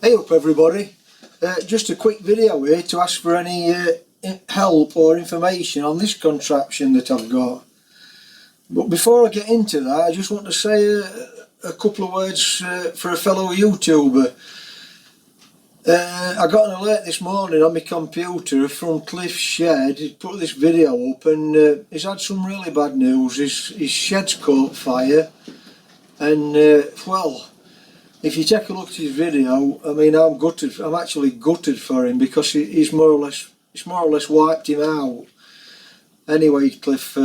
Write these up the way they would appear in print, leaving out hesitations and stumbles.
Hey up everybody, just a quick video here to ask for any help or information on this contraption that I've got. But before I get into that, I just want to say a couple of words for a fellow YouTuber. I got an alert this morning on my computer from Cliff's shed. He put this video up and he's had some really bad news. His shed's caught fire and well, if you take a look at his video, I mean, I'm gutted. I'm actually gutted for him because it's more or less wiped him out. Anyway, Cliff,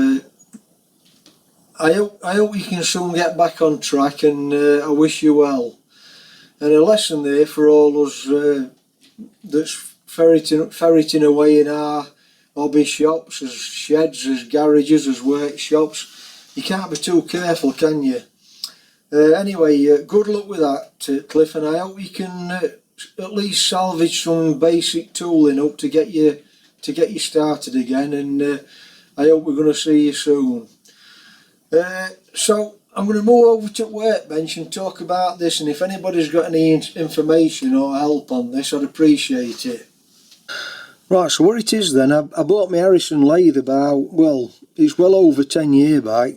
I hope you can soon get back on track, and I wish you well. And a lesson there for all us that's ferreting away in our hobby shops, as sheds, as garages, as workshops. You can't be too careful, can you? Anyway, good luck with that, Cliff, and I hope you can at least salvage some basic tooling up to get you started again, and I hope we're going to see you soon. So I'm going to move over to the workbench and talk about this, and if anybody's got any information or help on this, I'd appreciate it. Right, so what it is then, I bought my Harrison lathe about, well, it's well over 10 years back,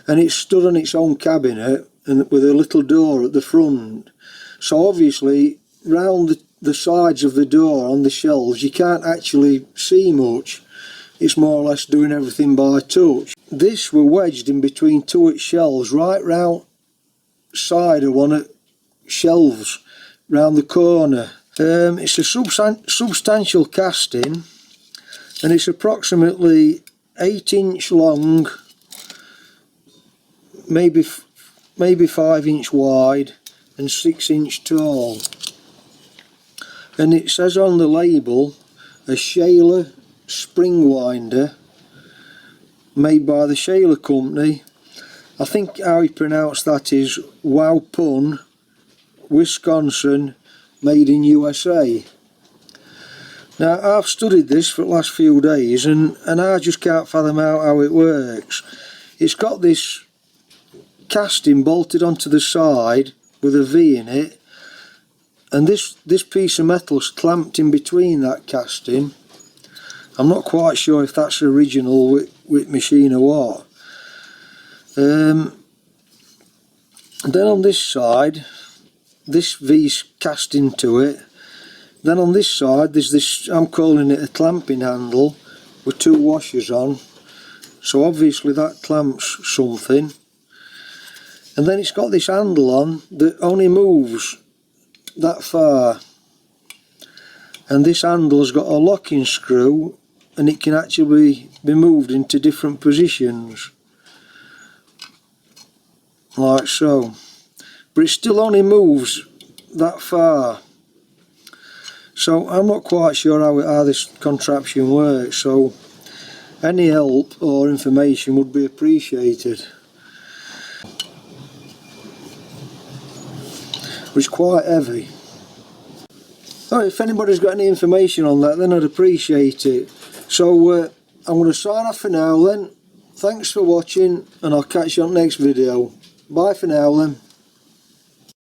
and it's stood on its own cabinet and with a little door at the front. So obviously round the sides of the door on the shelves you can't actually see much. It's more or less doing everything by touch. This were wedged in between two of its shelves, right round side of one of shelves round the corner. It's a substantial casting, and it's approximately 8-inch long, maybe 5-inch wide and 6-inch tall. And it says on the label, a Shaler spring winder made by the Shaler company. I think how you pronounce that is Waupun, Wisconsin, made in USA. Now I've studied this for the last few days and I just can't fathom out how it works. It's got this casting bolted onto the side with a V in it, and this piece of metal's clamped in between that casting. I'm not quite sure if that's original with machine or what. Then on this side, this V's cast into it. Then on this side there's this, I'm calling it a clamping handle with two washers on, so obviously that clamps something. And then it's got this handle on that only moves that far, and this handle's got a locking screw and it can actually be moved into different positions like so, but it still only moves that far. So I'm not quite sure how this contraption works, so any help or information would be appreciated. It's quite heavy. Oh, if anybody's got any information on that, then I'd appreciate it. So I'm going to sign off for now then. Thanks for watching, and I'll catch you on the next video. Bye for now then.